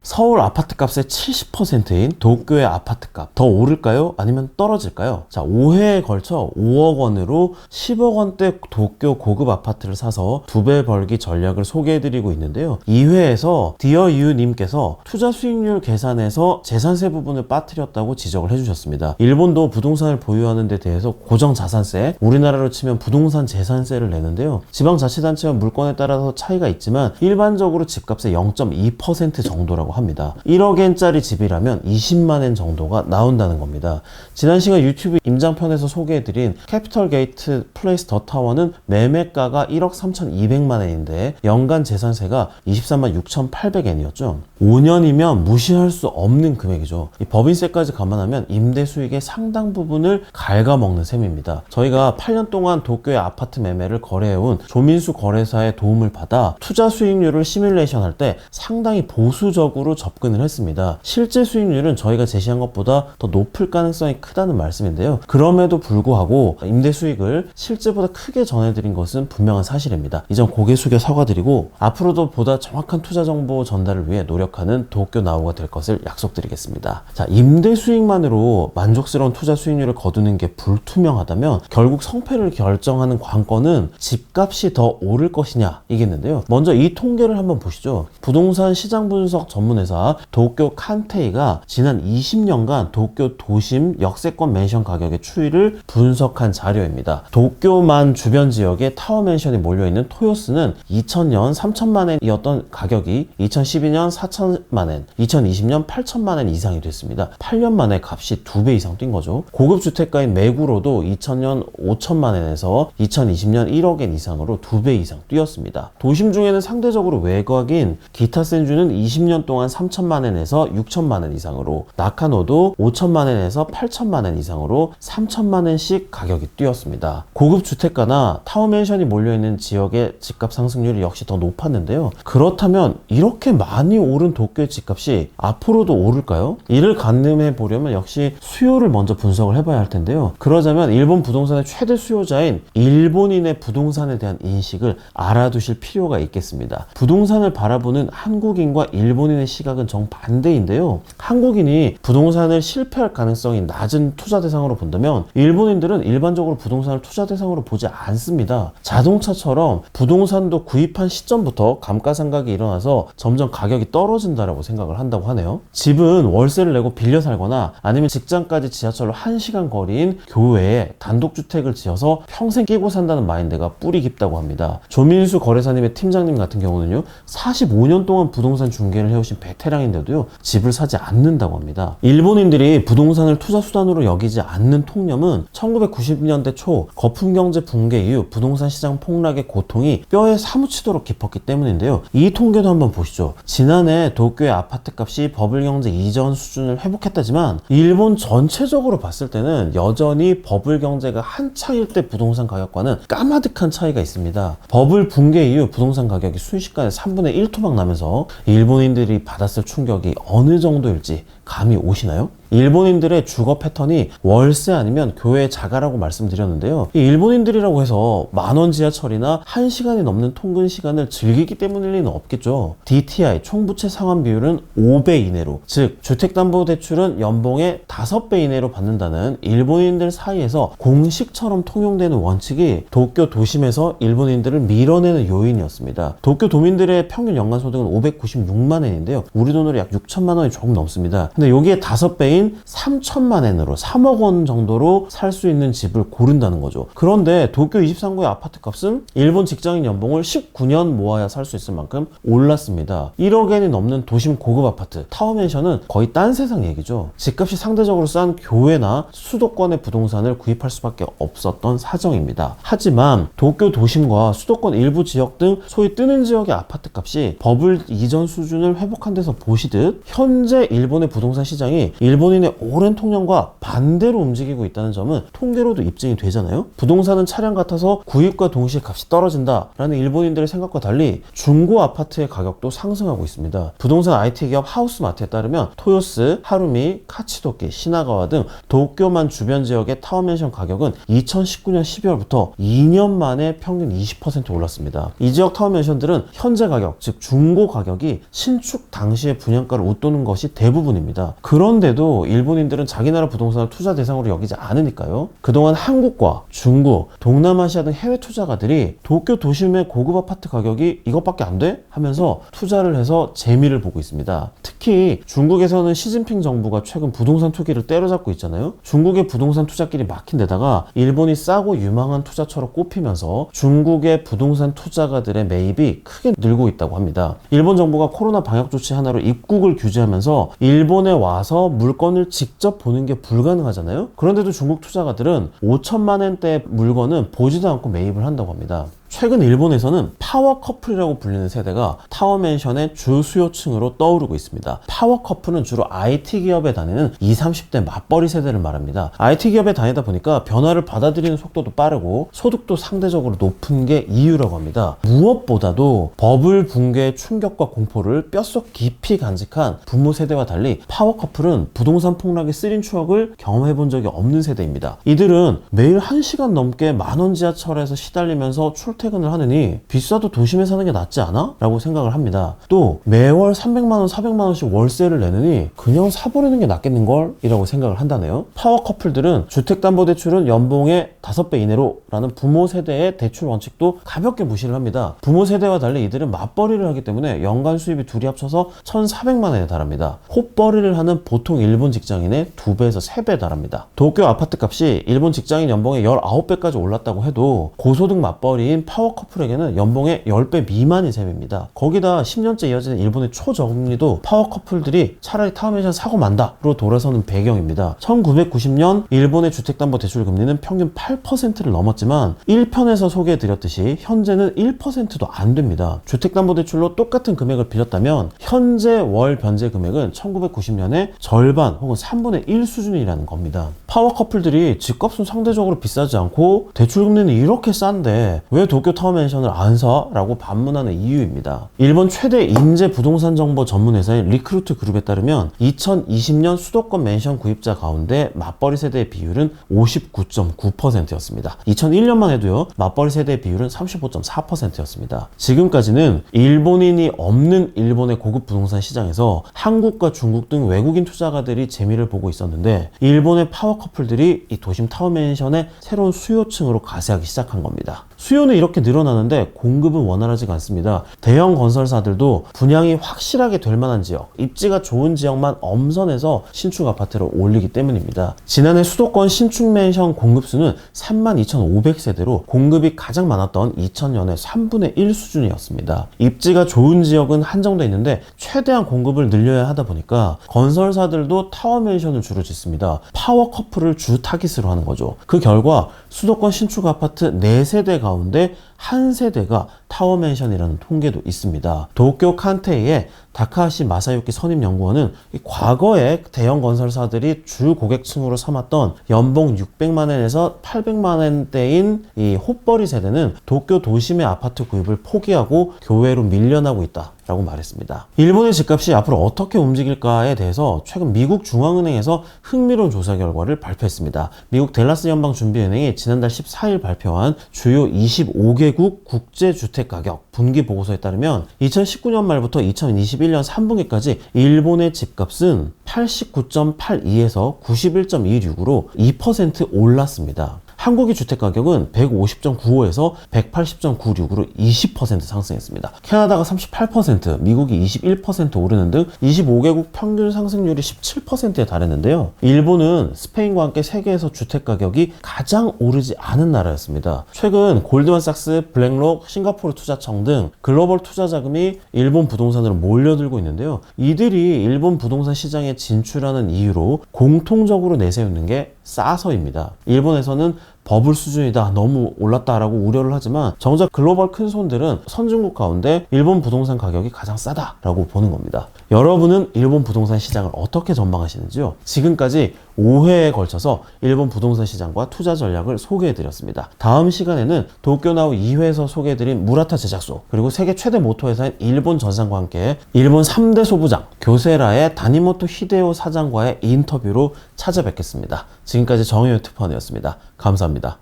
서울 아파트값의 70%인 도쿄의 아파트값 더 오를까요? 아니면 떨어질까요? 자, 5회에 걸쳐 5억 원으로 10억 원대 도쿄 고급 아파트를 사서 2배 벌기 전략을 소개해드리고 있는데요. 2회에서 디어유님께서 투자 수익률 계산에서 재산세 부분을 빠뜨렸다고 지적을 해주셨습니다. 일본도 부동산을 보유하는 데 대해서 고정자산세, 우리나라로 치면 부동산 재산세를 내는데요. 지방자치단체와 물건에 따라서 차이가 있지만 일반적으로 집값의 0.2% 정도라고 합니다. 1억엔짜리 집이라면 20만엔 정도가 나온다는 겁니다. 지난 시간 유튜브 임장편에서 소개해드린 캐피털 게이트 플레이스 더 타워는 매매가가 1억 3,200만엔인데 연간 재산세가 23만 6,800엔이었죠. 5년이면 무시할 수 없는 금액이죠. 이 법인세까지 감안하면 임대 수익의 상당 부분을 갉아먹는 셈입니다. 저희가 8년 동안 도쿄의 아파트 매매를 거래해온 조민수 거래사의 도움을 받아 투자 수익률을 시뮬레이션 할 때 상당히 보수적으로 접근을 했습니다. 실제 수익률은 저희가 제시한 것보다 더 높을 가능성이 크다는 말씀인데요. 그럼에도 불구하고 임대 수익을 실제보다 크게 전해드린 것은 분명한 사실입니다. 이 점 고개 숙여 사과드리고 앞으로도 보다 정확한 투자 정보 전달을 위해 노력하는 도쿄 나우가 될 것을 약속드리겠습니다. 자, 임대 수익만으로 만족스러운 투자 수익률을 거두는 게 불투명하다면 결국 성패를 결정하는 관건은 집값이 더 오를 것이냐 이겠는데요. 먼저 이 통계를 한번 보시죠. 부동산 시장 분석 전문회사 도쿄 칸테이가 지난 20년간 도쿄 도심 역세권 맨션 가격의 추이를 분석한 자료입니다. 도쿄만 주변 지역에 타워 맨션이 몰려있는 토요스는 2000년 3천만엔이었던 가격이 2012년 4천만엔, 2020년 8천만엔 이상이 됐습니다. 8년 만에 값이 2배 이상 뛴 거죠. 고급 주택가인 메구로도 2000년 5천만엔에서 2020년 1억엔 이상으로 2배 이상 뛰었습니다. 도심 중에는 상대적으로 외곽인 기타센주는 20년 동안 3천만엔에서 6천만엔 이상으로, 나카노도 5천만엔에서 8천만엔 이상으로 3천만엔씩 가격이 뛰었습니다. 고급 주택가나 타워맨션이 몰려있는 지역의 집값 상승률이 역시 더 높았는데요. 그렇다면 이렇게 많이 오른 도쿄의 집값이 앞으로도 오를까요? 이를 가늠해 보려면 역시 수요를 먼저 분석을 해봐야 할 텐데요. 그러자면 일본 부동산의 최대 수요자인 일본인의 부동산에 대한 인식을 알아두실 필요가 있겠습니다. 부동산을 바라보는 한국인과 일본인의 시각은 정반대인데요. 한국인이 부동산을 실패할 가능성이 낮은 투자 대상으로 본다면 일본인들은 일반적으로 부동산을 투자 대상으로 보지 않습니다. 자동차처럼 부동산도 구입한 시점부터 감가상각이 일어나서 점점 가격이 떨어진다라고 생각을 한다고 하네요. 집은 월세를 내고 빌려 살거나 아니면 직장까지 지하철로 1시간 거리인 교외에 단독주택을 지어서 평생 끼고 산다는 마인드가 뿌리 깊다고 합니다. 조민수 거래사님의 팀장님 같은 경우는요, 45년 동안 부동산 중개를 해오신 베테랑인데도요, 집을 사지 않는다고 합니다. 일본인들이 부동산을 투자 수단으로 여기지 않는 통념은 1990년대 초 거품경제 붕괴 이후 부동산 시장 폭락의 고통이 뼈에 사무치도록 깊었기 때문인데요. 이 통계도 한번 보시죠. 지난해 도쿄의 아파트값이 버블경제 이전 수준을 회복했다지만 일본 전체적으로 봤을 때는 여전히 버블경제가 한창일 때 부동산 가격과는 까마득한 차이가 있습니다. 버블 붕괴 이후 부동산 가격이 순식간에 3분의 1 토막 나면서 일본인들이 받았을 충격이 어느 정도일지 감이 오시나요? 일본인들의 주거 패턴이 월세 아니면 교외 자가라고 말씀드렸는데요. 이 일본인들이라고 해서 만원 지하철이나 1시간이 넘는 통근 시간을 즐기기 때문일 리는 없겠죠. DTI 총부채 상환 비율은 5배 이내로, 즉 주택담보대출은 연봉의 5배 이내로 받는다는 일본인들 사이에서 공식처럼 통용되는 원칙이 도쿄 도심에서 일본인들을 밀어내는 요인이었습니다. 도쿄 도민들의 평균 연간 소득은 596만 엔인데요. 우리 돈으로 약 6천만 원이 조금 넘습니다. 근데 여기에 5배인 3천만 엔으로 3억 원 정도로 살 수 있는 집을 고른다는 거죠. 그런데 도쿄 23구의 아파트 값은 일본 직장인 연봉을 19년 모아야 살 수 있을 만큼 올랐습니다. 1억 엔이 넘는 도심 고급 아파트, 타워맨션은 거의 딴 세상 얘기죠. 집값이 상대적으로 싼 교외나 수도권의 부동산을 구입할 수밖에 없었던 사정입니다. 하지만 도쿄 도심과 수도권 일부 지역 등 소위 뜨는 지역의 아파트 값이 버블 이전 수준을 회복한 데서 보시듯 현재 일본의 부동산 시장이 일본 일본인의 오랜 통념과 반대로 움직이고 있다는 점은 통계로도 입증이 되잖아요. 부동산은 차량 같아서 구입과 동시에 값이 떨어진다라는 일본인들의 생각과 달리 중고 아파트의 가격도 상승하고 있습니다. 부동산 IT 기업 하우스마트에 따르면 토요스, 하루미, 카치도키, 시나가와 등 도쿄만 주변 지역의 타워맨션 가격은 2019년 12월부터 2년 만에 평균 20% 올랐습니다. 이 지역 타워맨션들은 현재 가격, 즉 중고 가격이 신축 당시의 분양가를 웃도는 것이 대부분입니다. 그런데도 일본인들은 자기 나라 부동산을 투자 대상으로 여기지 않으니까요. 그동안 한국과 중국, 동남아시아 등 해외 투자가들이 도쿄 도심의 고급 아파트 가격이 이것밖에 안 돼? 하면서 투자를 해서 재미를 보고 있습니다. 특히 중국에서는 시진핑 정부가 최근 부동산 투기를 때려잡고 있잖아요. 중국의 부동산 투자길이 막힌 데다가 일본이 싸고 유망한 투자처로 꼽히면서 중국의 부동산 투자가들의 매입이 크게 늘고 있다고 합니다. 일본 정부가 코로나 방역 조치 하나로 입국을 규제하면서 일본에 와서 물건을 직접 보는 게 불가능하잖아요. 그런데도 중국 투자가들은 5천만 원대의 물건은 보지도 않고 매입을 한다고 합니다. 최근 일본에서는 파워 커플이라고 불리는 세대가 타워맨션의 주 수요층으로 떠오르고 있습니다. 파워 커플은 주로 IT 기업에 다니는 20, 30대 맞벌이 세대를 말합니다. IT 기업에 다니다 보니까 변화를 받아들이는 속도도 빠르고 소득도 상대적으로 높은 게 이유라고 합니다. 무엇보다도 버블 붕괴의 충격과 공포를 뼛속 깊이 간직한 부모 세대와 달리 파워 커플은 부동산 폭락의 쓰린 추억을 경험해 본 적이 없는 세대입니다. 이들은 매일 1시간 넘게 만원 지하철에서 시달리면서 출퇴근을 하느니 비싸도 도심에 사는 게 낫지 않아? 라고 생각을 합니다. 또 매월 300만원, 400만원씩 월세를 내느니 그냥 사버리는 게 낫겠는걸? 이라고 생각을 한다네요. 파워 커플들은 주택담보대출은 연봉의 5배 이내로 라는 부모 세대의 대출 원칙도 가볍게 무시를 합니다. 부모 세대와 달리 이들은 맞벌이를 하기 때문에 연간 수입이 둘이 합쳐서 1,400만원에 달합니다. 헛벌이를 하는 보통 일본 직장인의 2배에서 3배에 달합니다. 도쿄 아파트 값이 일본 직장인 연봉의 19배까지 올랐다고 해도 고소득 맞벌이인 파워 커플에게는 연봉의 10배 미만인 셈입니다. 거기다 10년째 이어지는 일본의 초저금리도 파워 커플들이 차라리 타워맨션 사고 만다로 돌아서는 배경입니다. 1990년 일본의 주택담보대출 금리는 평균 8%를 넘었지만 1편에서 소개해드렸듯이 현재는 1%도 안 됩니다. 주택담보대출로 똑같은 금액을 빌렸다면 현재 월 변제 금액은 1990년에 절반 혹은 3분의 1 수준이라는 겁니다. 파워 커플들이 집값은 상대적으로 비싸지 않고 대출금리는 이렇게 싼데 왜 도쿄 타워맨션을 안 사? 라고 반문하는 이유입니다. 일본 최대 인재 부동산 정보 전문 회사인 리크루트 그룹에 따르면 2020년 수도권 맨션 구입자 가운데 맞벌이 세대의 비율은 59.9%였습니다. 2001년만 해도요, 맞벌이 세대의 비율은 35.4%였습니다. 지금까지는 일본인이 없는 일본의 고급 부동산 시장에서 한국과 중국 등 외국인 투자가들이 재미를 보고 있었는데 일본의 파워 커플들이 이 도심 타워맨션의 새로운 수요층으로 가세하기 시작한 겁니다. 수요는 이렇게 늘어나는데 공급은 원활하지가 않습니다. 대형 건설사들도 분양이 확실하게 될 만한 지역, 입지가 좋은 지역만 엄선해서 신축 아파트를 올리기 때문입니다. 지난해 수도권 신축 맨션 공급수는 32,500세대로 공급이 가장 많았던 2000년의 3분의 1 수준이었습니다. 입지가 좋은 지역은 한정돼 있는데 최대한 공급을 늘려야 하다 보니까 건설사들도 타워맨션을 주로 짓습니다. 파워 커플을 주 타깃으로 하는 거죠. 그 결과 수도권 신축 아파트 4세대 가운데 한 세대가 타워맨션이라는 통계도 있습니다. 도쿄 칸테이의 다카하시 마사유키 선임연구원은 과거에 대형 건설사들이 주 고객층으로 삼았던 연봉 600만원에서 800만원대인 이 헛벌이 세대는 도쿄 도심의 아파트 구입을 포기하고 교외로 밀려나고 있다 라고 말했습니다. 일본의 집값이 앞으로 어떻게 움직일까에 대해서 최근 미국 중앙은행에서 흥미로운 조사 결과를 발표했습니다. 미국 댈러스 연방준비은행이 지난달 14일 발표한 주요 25개국 국제주택가격 분기 보고서에 따르면 2019년 말부터 2021년 3분기까지 일본의 집값은 89.82에서 91.26으로 2% 올랐습니다. 한국의 주택가격은 150.95에서 180.96으로 20% 상승했습니다. 캐나다가 38%, 미국이 21% 오르는 등 25개국 평균 상승률이 17%에 달했는데요. 일본은 스페인과 함께 세계에서 주택가격이 가장 오르지 않은 나라였습니다. 최근 골드만삭스, 블랙록, 싱가포르 투자청 등 글로벌 투자 자금이 일본 부동산으로 몰려들고 있는데요. 이들이 일본 부동산 시장에 진출하는 이유로 공통적으로 내세우는 게 싸서입니다. 일본에서는 버블 수준이다, 너무 올랐다라고 우려를 하지만 정작 글로벌 큰 손들은 선진국 가운데 일본 부동산 가격이 가장 싸다라고 보는 겁니다. 여러분은 일본 부동산 시장을 어떻게 전망하시는지요? 지금까지 5회에 걸쳐서 일본 부동산 시장과 투자 전략을 소개해드렸습니다. 다음 시간에는 도쿄나우 2회에서 소개해드린 무라타 제작소, 그리고 세계 최대 모토회사인 일본 전상과 함께 일본 3대 소부장 교세라의 다니모토 히데오 사장과의 인터뷰로 찾아뵙겠습니다. 지금까지 정혜윤 특파원이었습니다. 감사합니다.